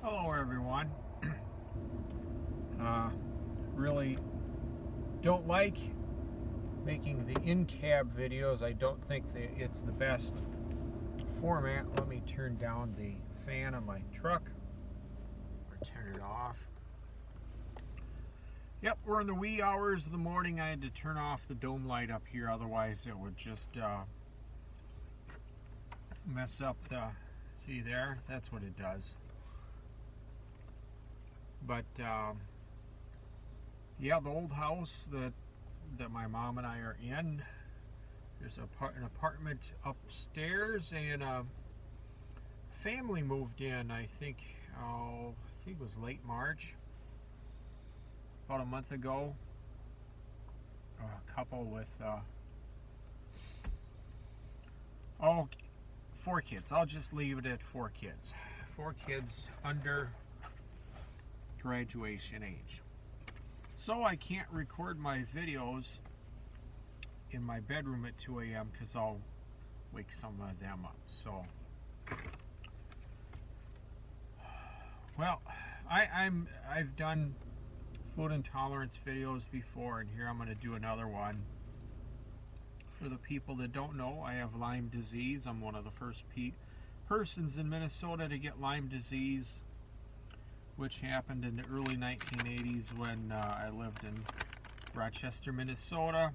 Hello everyone. Really don't like making the in-cab videos. I don't think that it's the best format. Let me turn down the fan on my truck or turn it off. Yep, we're in the wee hours of the morning. I had to turn off the dome light up here, otherwise it would just mess up the, see there? That's what it does. But yeah, the old house that my mom and I are in, there's an apartment upstairs, and a family moved in. I think it was late March, about a month ago. A couple with 4 kids. I'll just leave it at 4 kids. 4 kids under graduation age. So I can't record my videos in my bedroom at 2 a.m. because I'll wake some of them up. So, well, I've done food intolerance videos before, and here I'm going to do another one. For the people that don't know, I have Lyme disease. I'm one of the first persons in Minnesota to get Lyme disease, which happened in the early 1980s when I lived in Rochester, Minnesota.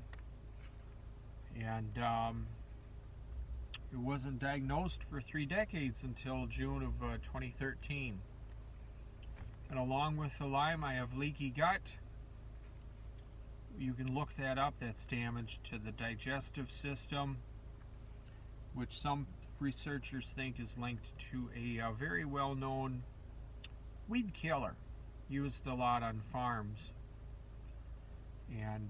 And it wasn't diagnosed for 3 decades until June of 2013. And along with the Lyme, I have leaky gut. You can look that up. That's damage to the digestive system, which some researchers think is linked to a very well-known weed killer used a lot on farms. And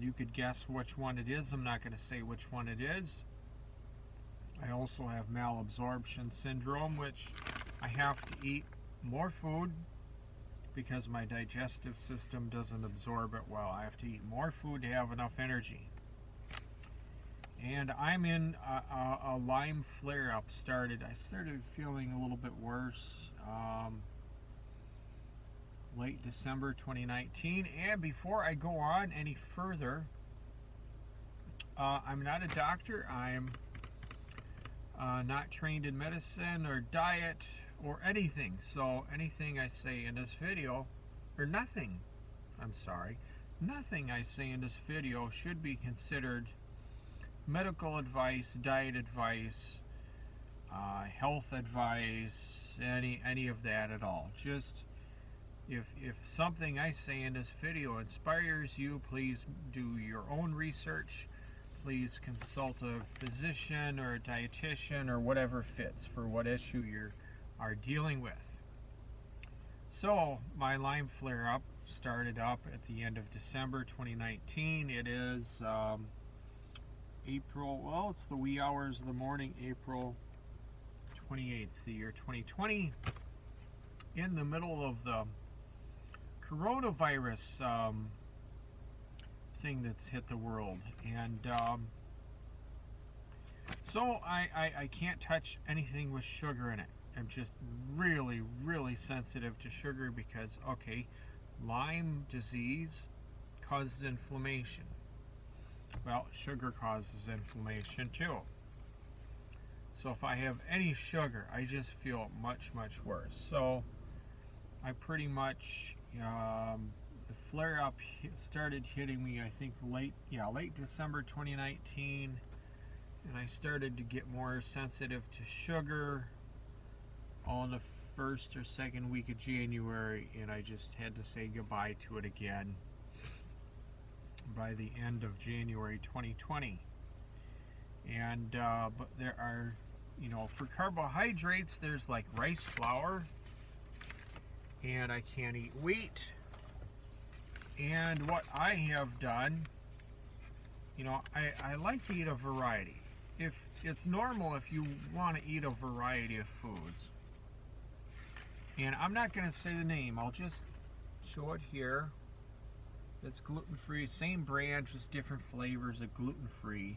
you could guess which one it is. I'm not going to say which one it is. I also have malabsorption syndrome, which I have to eat more food because my digestive system doesn't absorb it well. I have to eat more food to have enough energy. And I'm in a Lyme flare-up. I started feeling a little bit worse late December 2019. And before I go on any further, I'm not a doctor. I'm not trained in medicine or diet or anything. So anything I say in this video, or nothing I say in this video should be considered medical advice, diet advice, health advice, any of that at all. Just if something I say in this video inspires you, please do your own research. Please consult a physician or a dietitian or whatever fits for what issue you are dealing with. So my Lyme flare-up started up at the end of December 2019. It is April, well, it's the wee hours of the morning, April 28th, the year 2020, in the middle of the coronavirus thing that's hit the world. And so I can't touch anything with sugar in it. I'm just really, really sensitive to sugar because, okay, Lyme disease causes inflammation. Well, sugar causes inflammation too. So if I have any sugar, I just feel much, much worse. So I pretty much, the flare-up started hitting me, I think, late December 2019. And I started to get more sensitive to sugar on the first or second week of January, and I just had to say goodbye to it again by the end of January 2020. And but there are, for carbohydrates, there's like rice flour, and I can't eat wheat. And what I have done, I like to eat a variety. If it's normal, if you want to eat a variety of foods, and I'm not going to say the name, I'll just show it here. It's gluten-free, same brand, just different flavors of gluten-free.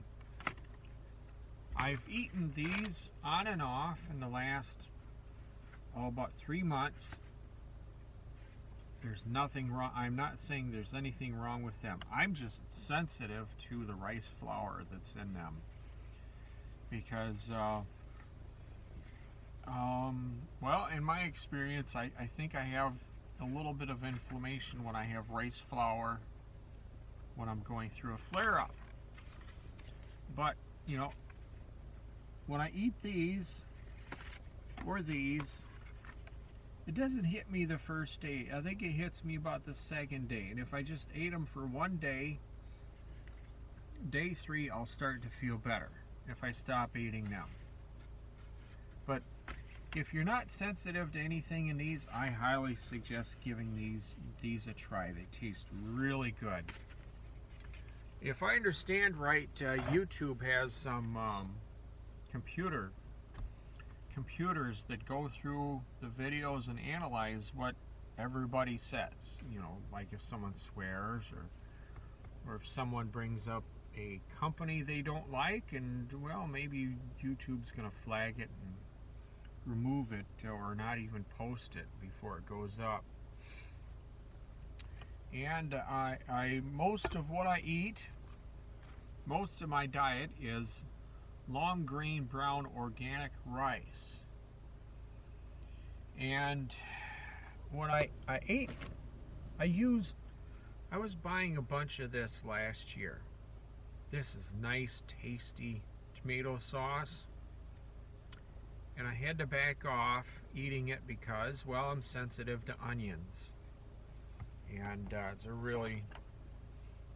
I've eaten these on and off in the last about 3 months. There's nothing wrong. I'm not saying there's anything wrong with them. I'm just sensitive to the rice flour that's in them. Because, well, in my experience, I think I have a little bit of inflammation when I have rice flour when I'm going through a flare-up. But, you know, when I eat these, or these, it doesn't hit me the first day. I think it hits me about the second day. And if I just ate them for one day, day 3, I'll start to feel better if I stop eating them. But if you're not sensitive to anything in these, I highly suggest giving these a try. They taste really good. If I understand right, YouTube has some computers that go through the videos and analyze what everybody says. You know, like if someone swears, or if someone brings up a company they don't like, and well, maybe YouTube's gonna flag it and remove it, or not even post it before it goes up. And I most of what I eat, most of my diet is long grain brown organic rice. And what I ate, I was buying a bunch of this last year. This is nice, tasty tomato sauce. And I had to back off eating it because, well, I'm sensitive to onions. And it's a really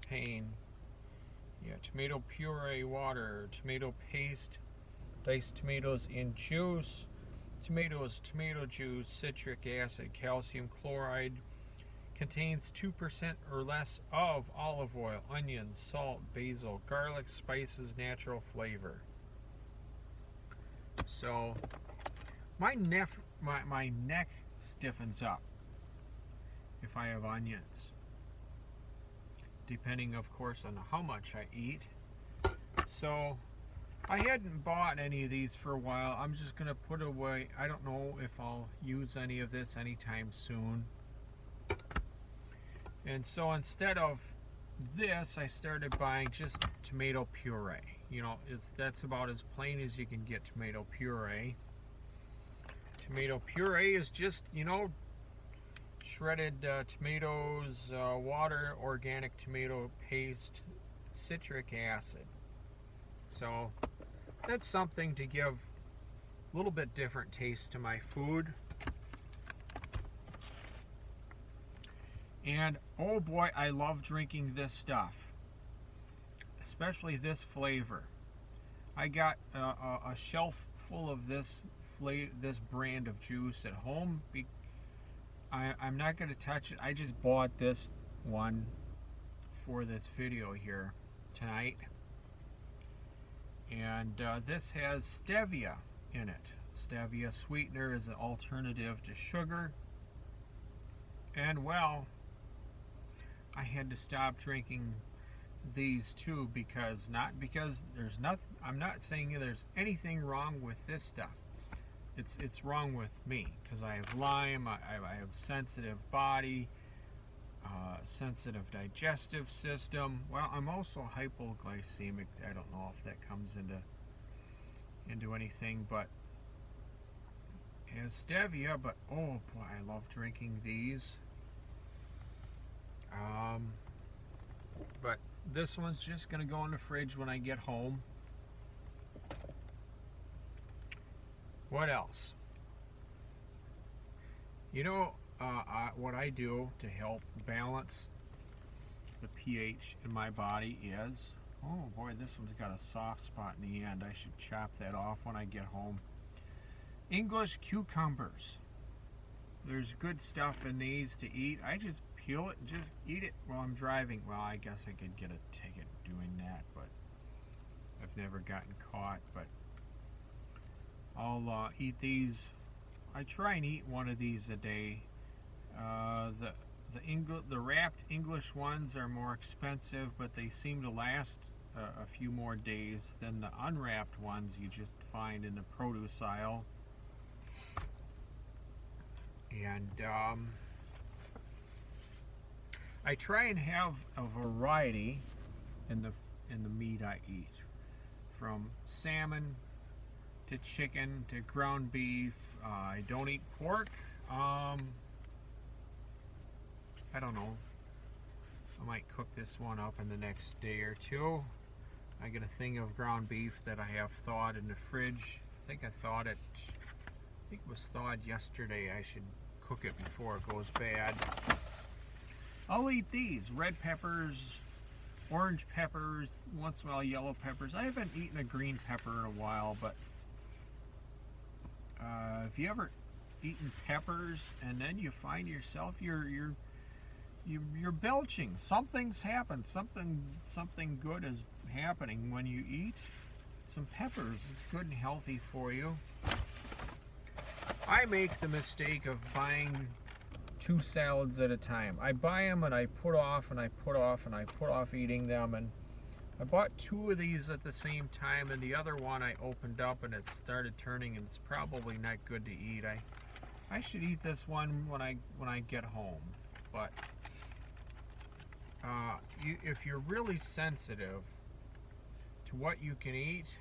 pain. Yeah, tomato puree, water, tomato paste, diced tomatoes in juice, tomatoes, tomato juice, citric acid, calcium chloride, contains 2% or less of olive oil, onions, salt, basil, garlic, spices, natural flavor. So my neck stiffens up if I have onions, depending of course on how much I eat. So I hadn't bought any of these for a while. I'm just gonna put away. I don't know if I'll use any of this anytime soon. And so instead of this, I started buying just tomato puree. You know, that's about as plain as you can get tomato puree. Tomato puree is just, you know, shredded tomatoes, water, organic tomato paste, citric acid. So that's something to give a little bit different taste to my food. And oh boy, I love drinking this stuff, especially this flavor. I got a shelf full of this brand of juice at home. I'm not going to touch it. I just bought this one for this video here tonight. And this has stevia in it. Stevia sweetener is an alternative to sugar. And well, I had to stop drinking these too, not because there's nothing. I'm not saying there's anything wrong with this stuff. It's wrong with me because I have Lyme. I have sensitive body, sensitive digestive system. Well, I'm also hypoglycemic. I don't know if that comes into anything, but it has stevia. But oh boy, I love drinking these. But this one's just gonna go in the fridge when I get home. What else? You know, what I do to help balance the pH in my body is, oh boy, this one's got a soft spot in the end. I should chop that off when I get home. English cucumbers. There's good stuff in these to eat. I just peel it and just eat it while I'm driving. Well, I guess I could get a ticket doing that, but I've never gotten caught. But I'll eat these. I try and eat one of these a day. The wrapped English ones are more expensive, but they seem to last a few more days than the unwrapped ones you just find in the produce aisle. And I try and have a variety in the meat I eat, from salmon to chicken to ground beef. I don't eat pork. I don't know. I might cook this one up in the next day or two. I get a thing of ground beef that I have thawed in the fridge. I think it was thawed yesterday. I should cook it before it goes bad. I'll eat these red peppers, orange peppers, once in a while yellow peppers. I haven't eaten a green pepper in a while, but have you ever eaten peppers and then you find yourself you're belching? Something's happened. Something good is happening when you eat some peppers. It's good and healthy for you. I make the mistake of buying 2 salads at a time. I buy them and I put off and I put off and I put off eating them, and I bought 2 of these at the same time, and the other one I opened up and it started turning, and it's probably not good to eat. I should eat this one when I get home. But if you're really sensitive to what you can eat,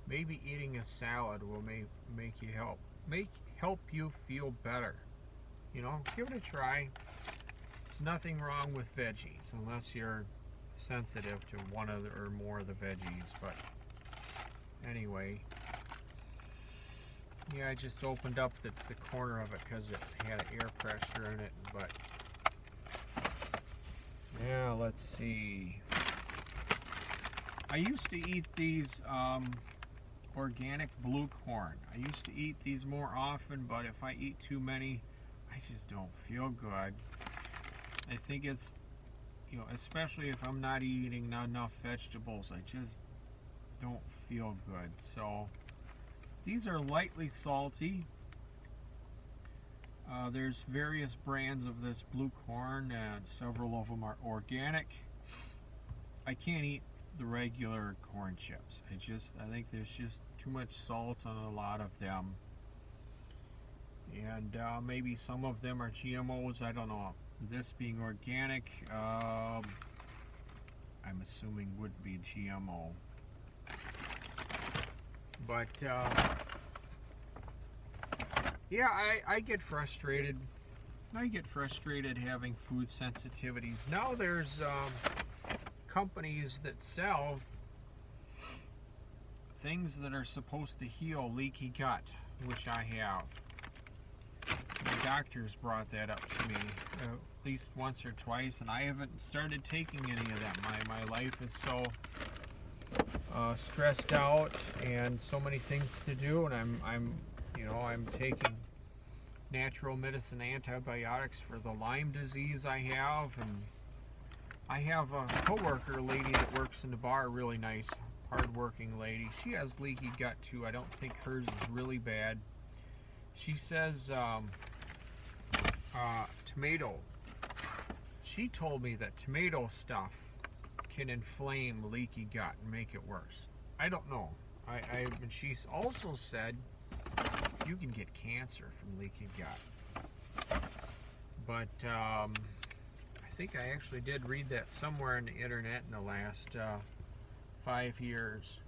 maybe eating a salad will make you help you feel better. You know, give it a try. There's nothing wrong with veggies unless you're sensitive to one of the, or more of the veggies. But anyway, yeah, I just opened up the corner of it because it had air pressure in it. But yeah, let's see. I used to eat these organic blue corn. I used to eat these more often, but if I eat too many, I just don't feel good. I think it's, you know, especially if I'm not eating enough vegetables, I just don't feel good. So these are lightly salty. There's various brands of this blue corn, and several of them are organic. I can't eat the regular corn chips. I think there's just too much salt on a lot of them, and maybe some of them are GMOs. I don't know. This being organic, I'm assuming would be GMO. But yeah, I get frustrated. I get frustrated having food sensitivities. Now there's companies that sell things that are supposed to heal leaky gut, which I have. My doctor's brought that up to me at least once or twice, and I haven't started taking any of them. My life is so stressed out and so many things to do, and I'm taking natural medicine antibiotics for the Lyme disease I have, and I have a coworker lady that works in the bar, really nice, hard-working lady. She has leaky gut too. I don't think hers is really bad. She says tomato. She told me that tomato stuff can inflame leaky gut and make it worse. I don't know. And she's also said you can get cancer from leaky gut. But I think I actually did read that somewhere on the internet in the last 5 years.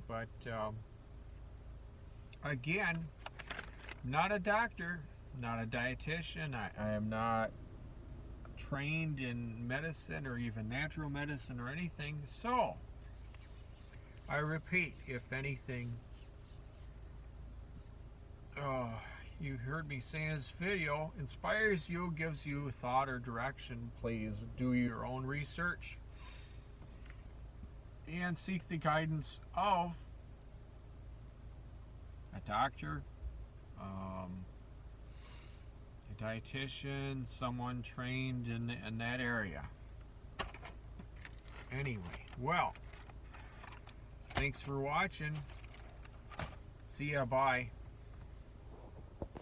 But again, not a doctor, not a dietitian. I am not trained in medicine or even natural medicine or anything. So I repeat, if anything you heard me say in this video inspires you, gives you thought or direction, please do your own research and seek the guidance of a doctor, a dietitian, someone trained in that area. Anyway, well, thanks for watching. See ya, bye.